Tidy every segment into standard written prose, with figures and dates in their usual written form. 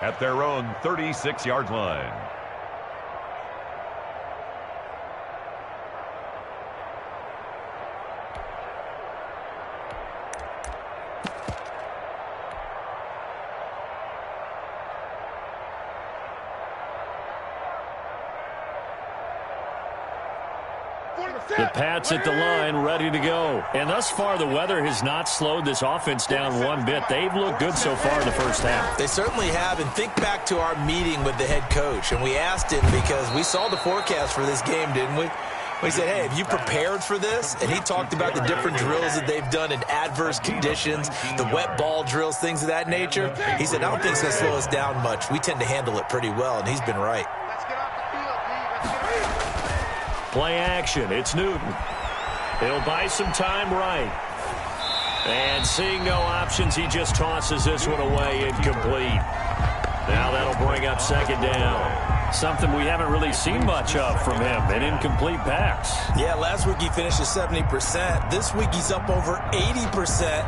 at their own 36-yard line. The Pats at the line, ready to go. And thus far, the weather has not slowed this offense down one bit. They've looked good so far in the first half. They certainly have. And think back to our meeting with the head coach. And we asked him because we saw the forecast for this game, didn't we? We said, hey, have you prepared for this? And he talked about the different drills that they've done in adverse conditions, the wet ball drills, things of that nature. He said, I don't think it's going to slow us down much. We tend to handle it pretty well, and he's been right. Play action. It's Newton. He'll buy some time right. And seeing no options, he just tosses this one away incomplete. Now that'll bring up second down. Something we haven't really seen much of from him, an incomplete pass. Yeah, last week he finished at 70%. This week he's up over 80%.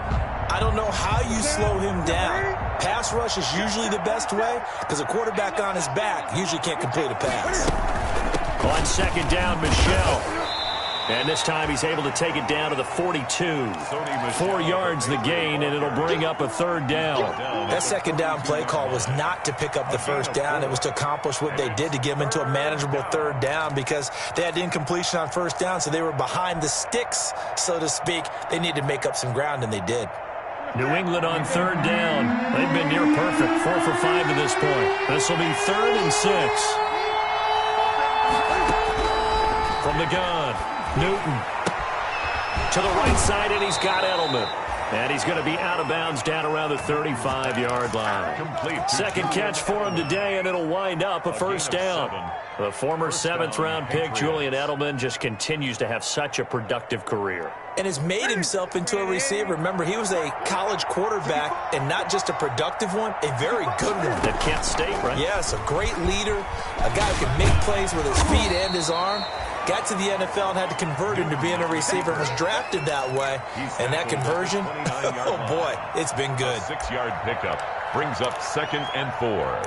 I don't know how you slow him down. Pass rush is usually the best way because a quarterback on his back usually can't complete a pass. On second down, Michel. And this time he's able to take it down to the 42. 4 yards the gain, and it'll bring up a third down. That second down play call was not to pick up the first down. It was to accomplish what they did to get them into a manageable third down because they had incompletion on first down, so they were behind the sticks, so to speak. They needed to make up some ground, and they did. New England on third down. They've been near perfect, 4 for 5 to this point. This will be 3rd and 6. From the gun, Newton to the right side, and he's got Edelman. And he's going to be out of bounds down around the 35-yard line. Complete. Second catch for him today, and it'll wind up a first down. The former 7th-round pick, Julian Edelman, just continues to have such a productive career. And has made himself into a receiver. Remember, he was a college quarterback, and not just a productive one, a very good one. At Kent State, right? Yes, a great leader, a guy who can make plays with his feet and his arm. Got to the NFL and had to convert into being a receiver and was drafted that way. And that conversion, oh boy, it's been good. 6-yard pickup brings up 2nd and 4.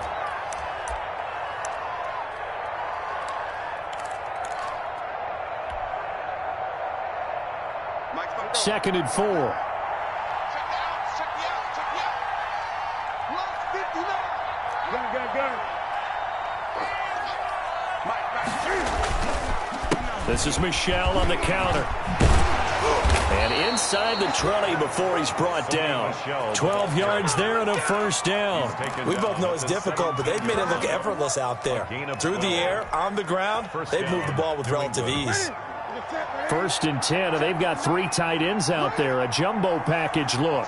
Second and 4. This is Michel on the counter. And inside the 20 before he's brought down. 12 yards there and a first down. We both know it's difficult, but they've made it look effortless out there. Through the air, on the ground, they've moved the ball with relative ease. 1st and 10, and they've got 3 tight ends out there. A jumbo package look.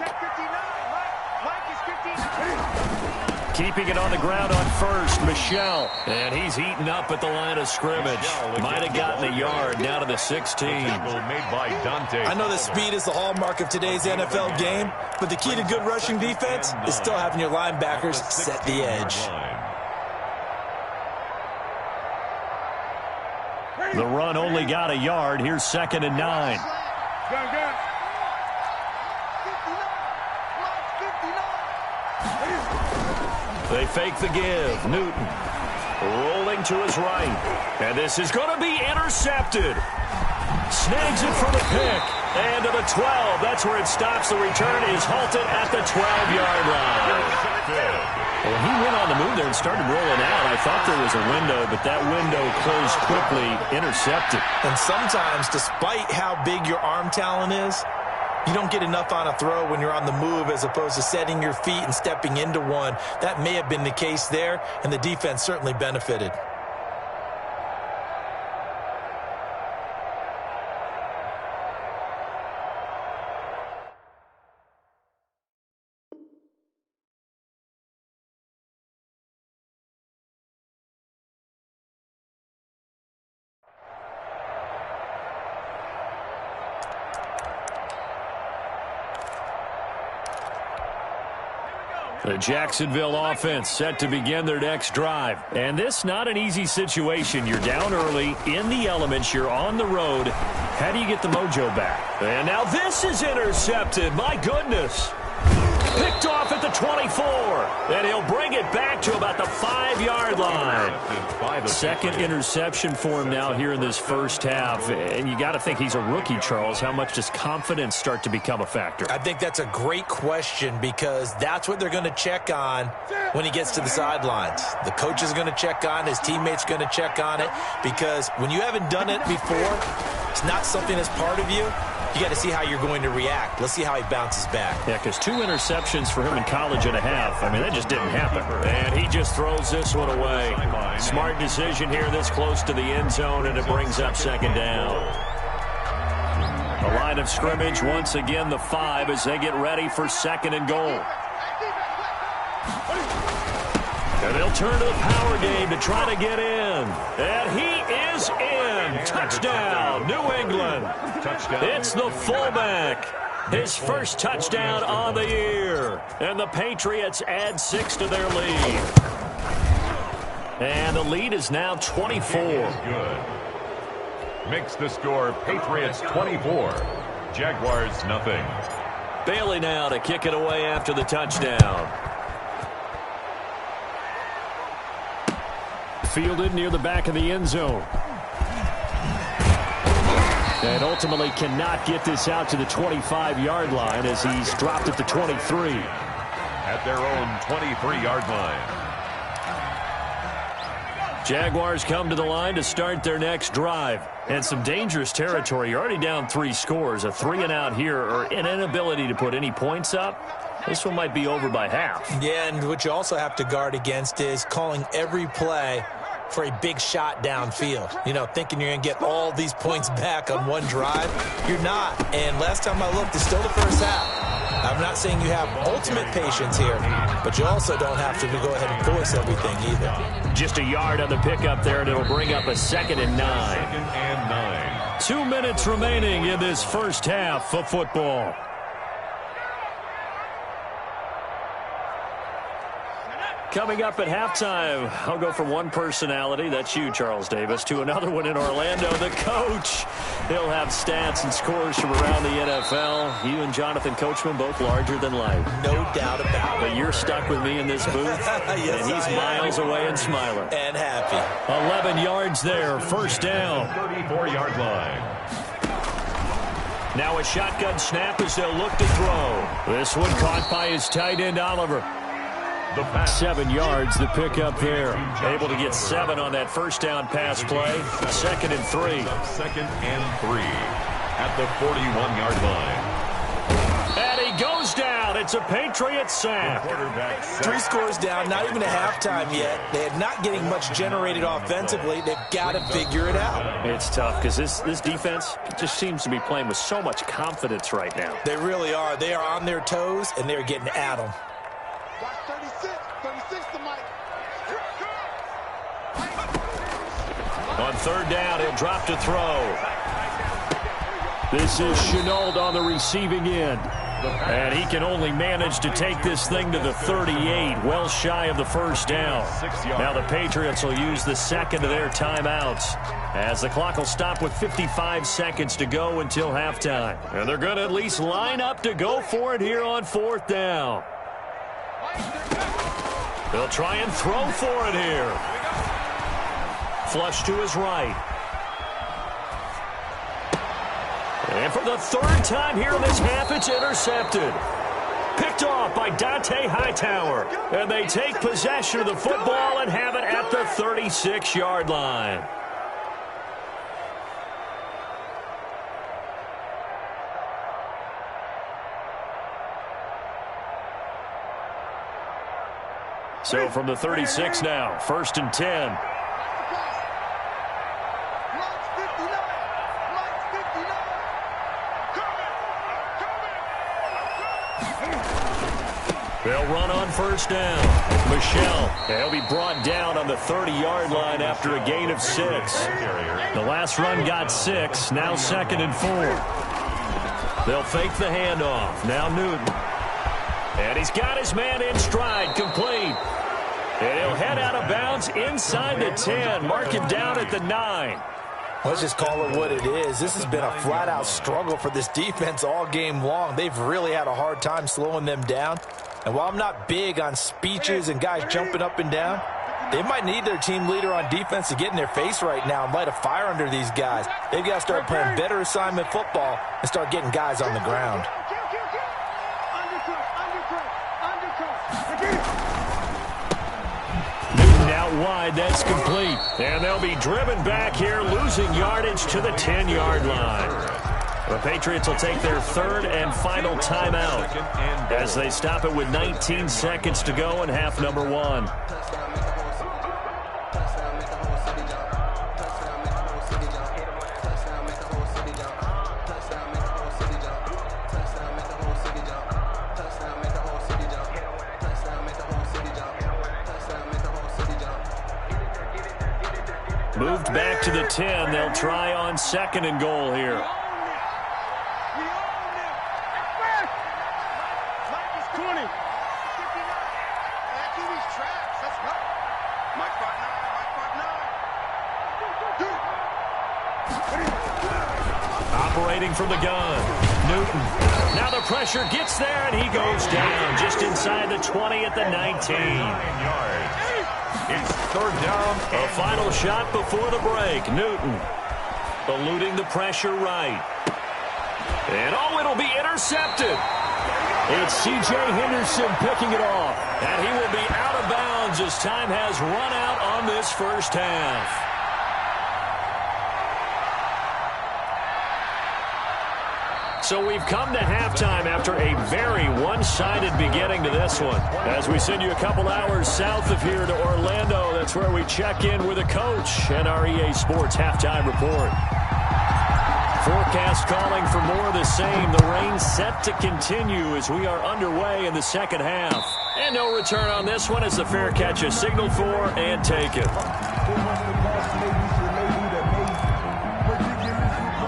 Keeping it on the ground on first, Michel. And he's eaten up at the line of scrimmage. Might have gotten a yard down to the 16. I know that speed is the hallmark of today's NFL game, but the key to good rushing defense is still having your linebackers set the edge. The run only got a yard. Here's 2nd and 9. They fake the give. Newton rolling to his right. And this is going to be intercepted. Snags it for the pick. And to the 12. That's where it stops. The return is halted at the 12-yard line. Well, he went on the move there and started rolling out. I thought there was a window, but that window closed quickly. Intercepted. And sometimes, despite how big your arm talent is, you don't get enough on a throw when you're on the move as opposed to setting your feet and stepping into one. That may have been the case there, and the defense certainly benefited. The Jacksonville offense set to begin their next drive. And this not an easy situation. You're down early, in the elements, you're on the road. How do you get the mojo back? And now this is intercepted. My goodness. Picked off at the 24. And he'll bring it back to about the 5-yard line. Second interception for him now here in this first half. And you got to think he's a rookie, Charles. How much does confidence start to become a factor? I think that's a great question because that's what they're going to check on when he gets to the sidelines. The coach is going to check on it. His teammates going to check on it because when you haven't done it before, it's not something that's part of you. You got to see how you're going to react. Let's see how he bounces back. Yeah, because 2 interceptions for him in college and a half. I mean, that just didn't happen. And he just throws this one away. Smart decision here this close to the end zone, and it brings up second down. The line of scrimmage, once again, the 5 as they get ready for second and goal. And they'll turn to the power game to try to get in. And he is in. Touchdown, New England. It's the fullback. His first touchdown on the year. And the Patriots add 6 to their lead. And the lead is now 24. Good. Makes the score Patriots 24. Jaguars nothing. Bailey now to kick it away after the touchdown. Fielded near the back of the end zone. And ultimately cannot get this out to the 25-yard line as he's dropped at the 23. At their own 23-yard line. Jaguars come to the line to start their next drive. And some dangerous territory. You're already down 3 scores. A 3-and-out here or an inability to put any points up. This one might be over by half. Yeah, and what you also have to guard against is calling every play for a big shot downfield. You know, thinking you're going to get all these points back on one drive. You're not. And last time I looked, it's still the first half. I'm not saying you have ultimate patience here, but you also don't have to go ahead and force everything either. Just a yard on the pickup there, and it'll bring up a 2nd and 9. 2nd and 9. 2 minutes remaining in this first half of football. Coming up at halftime, I'll go from one personality, that's you, Charles Davis, to another one in Orlando, the coach. He'll have stats and scores from around the NFL. You and Jonathan Coachman, both larger than life. No doubt about it. But you're stuck with me in this booth, yes, and he's miles away and smiling. And happy. 11 yards there, first down. 34-yard line. Now a shotgun snap as they'll look to throw. This one caught by his tight end, Oliver. 7 yards, the pickup there. Able to get 7 on that first down pass play. 2nd and 3. 2nd and 3 at the 41-yard line. And he goes down. It's a Patriot sack. 3 scores down, not even a halftime yet. They're not getting much generated offensively. They've got to figure it out. It's tough because this defense just seems to be playing with so much confidence right now. They really are. They are on their toes, and they're getting at them. On 3rd down, he'll drop to throw. This is Chenault on the receiving end. And he can only manage to take this thing to the 38, well shy of the first down. Now the Patriots will use the 2nd of their timeouts as the clock will stop with 55 seconds to go until halftime. And they're going to at least line up to go for it here on 4th down. They'll try and throw for it here. Flush to his right. And for the 3rd time here in this half, it's intercepted. Picked off by Dante Hightower. And they take possession of the football and have it at the 36-yard line. So from the 36 now, 1st and 10. They'll run on 1st down. Michelle, he'll be brought down on the 30-yard line after a gain of 6. The last run got 6, now 2nd and 4. They'll fake the handoff. Now Newton. And he's got his man in stride, complete. And he'll head out of bounds inside the 10. Mark him down at the 9. Let's just call it what it is. This has been a flat-out struggle for this defense all game long. They've really had a hard time slowing them down. And while I'm not big on speeches and guys jumping up and down, they might need their team leader on defense to get in their face right now and light a fire under these guys. They've got to start playing better assignment football and start getting guys on the ground. Newton out wide, that's complete. And they'll be driven back here, losing yardage to the 10-yard line. The Patriots will take their third and final timeout as they stop it with 19 seconds to go in half number 1. Moved back to the 10. They'll try on second and goal here. Operating from the gun. Newton. Now the pressure gets there, and he goes down just inside the 20 at the 19. It's third down. A final shot before the break. Newton eluding the pressure right. And it'll be intercepted. It's C.J. Henderson picking it off. And he will be out of bounds as time has run out on this first half. So we've come to halftime after a very one-sided beginning to this one. As we send you a couple hours south of here to Orlando, that's where we check in with the coach and our EA Sports halftime report. Forecast calling for more of the same. The rain set to continue as we are underway in the second half. And no return on this one as the fair catch is signaled for and taken.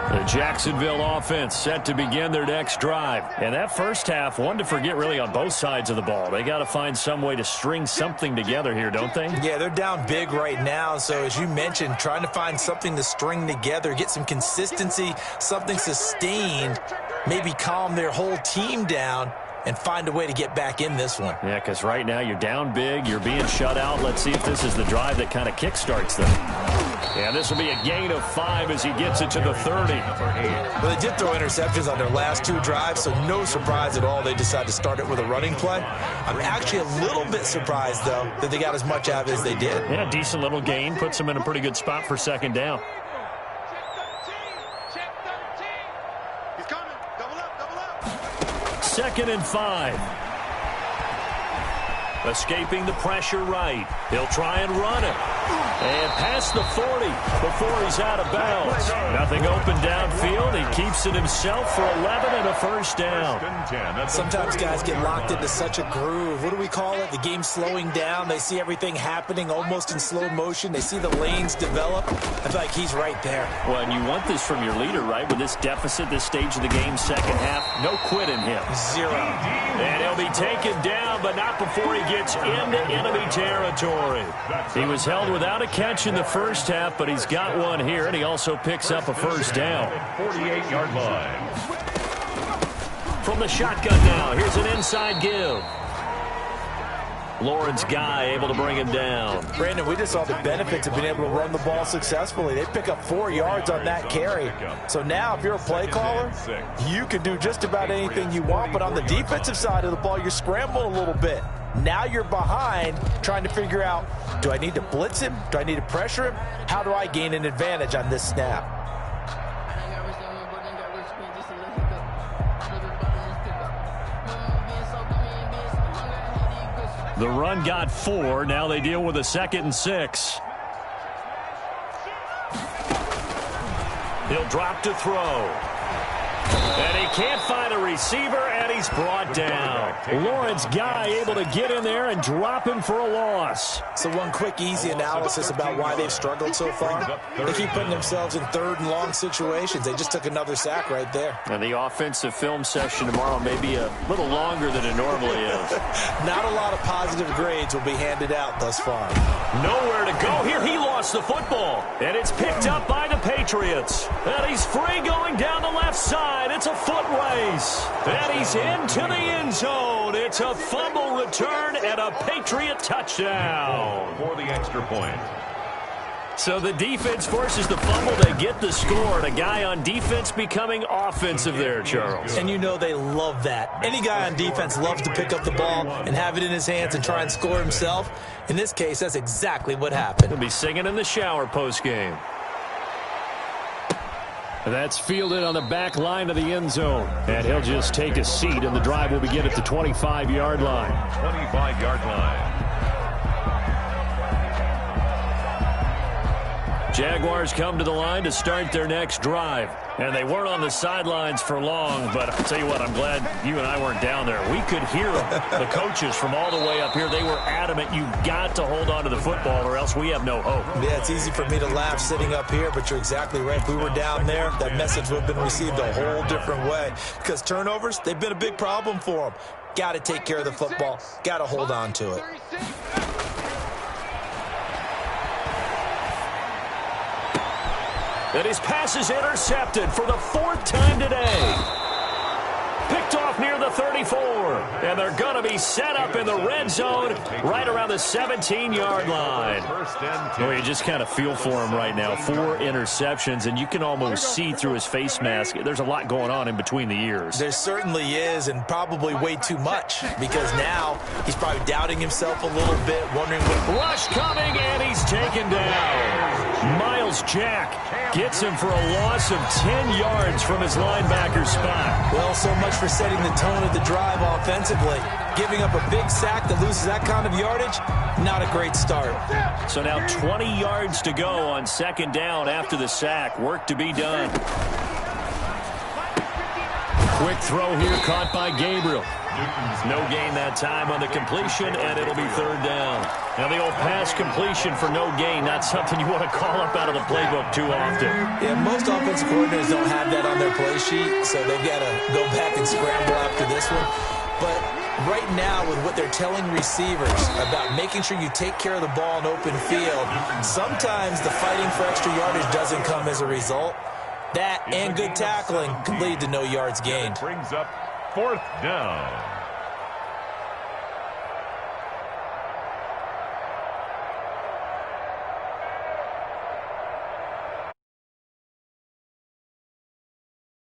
The Jacksonville offense set to begin their next drive. And that first half, one to forget really on both sides of the ball. They got to find some way to string something together here, don't they? Yeah, they're down big right now. So as you mentioned, trying to find something to string together, get some consistency, something sustained, maybe calm their whole team down and find a way to get back in this one. Yeah, because right now you're down big, you're being shut out. Let's see if this is the drive that kind of kickstarts them. Yeah, this will be a gain of 5 as he gets it to the 30. Well, they did throw interceptions on their last 2 drives, so no surprise at all they decided to start it with a running play. I'm actually a little bit surprised, though, that they got as much out of it as they did. Yeah, decent little gain. Puts them in a pretty good spot for second down. He's coming. Double up. Second and 5. Escaping the pressure right. He'll try and run it. And past the 40 before he's out of bounds. Nothing open downfield. He keeps it himself for 11 and a first down. Sometimes guys get locked into such a groove. What do we call it? The game slowing down. They see everything happening almost in slow motion. They see the lanes develop. I feel like he's right there. Well, and you want this from your leader, right? With this deficit, this stage of the game, second half, no quit in him. 0. And he'll be taken down, but not before he gets into enemy territory. He was held without a catch in the first half, but he's got one here, and he also picks up a first down. 48-yard line. From the shotgun now, here's an inside give. Lawrence Guy able to bring him down. Brandon, we just saw the benefits of being able to run the ball successfully. They pick up 4 yards on that carry. So now if you're a play caller, you can do just about anything you want. But on the defensive side of the ball, you're scrambling a little bit. Now you're behind trying to figure out, do I need to blitz him? Do I need to pressure him? How do I gain an advantage on this snap? The run got 4. Now they deal with a 2nd and 6. He'll drop to throw. And he can't find a receiver, and he's brought down. Lawrence Guy able to get in there and drop him for a loss. So one quick, easy analysis about why they've struggled so far. They keep putting themselves in 3rd and long situations. They just took another sack right there. And the offensive film session tomorrow may be a little longer than it normally is. Not a lot of positive grades will be handed out thus far. Nowhere to go here. He lost the football. And it's picked up by the Patriots. And he's free going down the left side. It's a foot race. And he's into the end zone. It's a fumble return and a Patriot touchdown. For the extra point. So the defense forces the fumble. They get the score. And a guy on defense becoming offensive there, Charles. And you know they love that. Any guy on defense loves to pick up the ball and have it in his hands and try and score himself. In this case, that's exactly what happened. He'll be singing in the shower postgame. That's fielded on the back line of the end zone. And he'll just take a seat, and the drive will begin at the 25-yard line. 25-yard line. Jaguars come to the line to start their next drive. And they weren't on the sidelines for long, but I'll tell you what, I'm glad you and I weren't down there. We could hear them. The coaches from all the way up here, they were adamant, you've got to hold on to the football or else we have no hope. Yeah, it's easy for me to laugh sitting up here, but you're exactly right. If we were down there, that message would have been received a whole different way. Because turnovers, they've been a big problem for them. Got to take care of the football. Got to hold on to it. And his pass is intercepted for the 4th time today. Picked off near the 34. And they're going to be set up in the red zone right around the 17-yard line. Well, you just kind of feel for him right now. 4 interceptions, and you can almost see through his face mask. There's a lot going on in between the ears. There certainly is, and probably way too much, because now he's probably doubting himself a little bit, wondering what... Rush coming, and he's taken down. Miles Jack gets him for a loss of 10 yards from his linebacker spot. Well, so much for setting the tone of the drive offensively. Giving up a big sack that loses that kind of yardage, not a great start. So now 20 yards to go on 2nd down after the sack. Work to be done. Quick throw here caught by Gabriel. No gain that time on the completion, and it'll be 3rd down. Now the old pass completion for no gain, not something you want to call up out of the playbook too often. Yeah, most offensive coordinators don't have that on their play sheet, so they've got to go back and scramble after this one. But right now, with what they're telling receivers about making sure you take care of the ball in open field, sometimes the fighting for extra yardage doesn't come as a result. That and good tackling could lead to no yards gained. Brings up 4th down.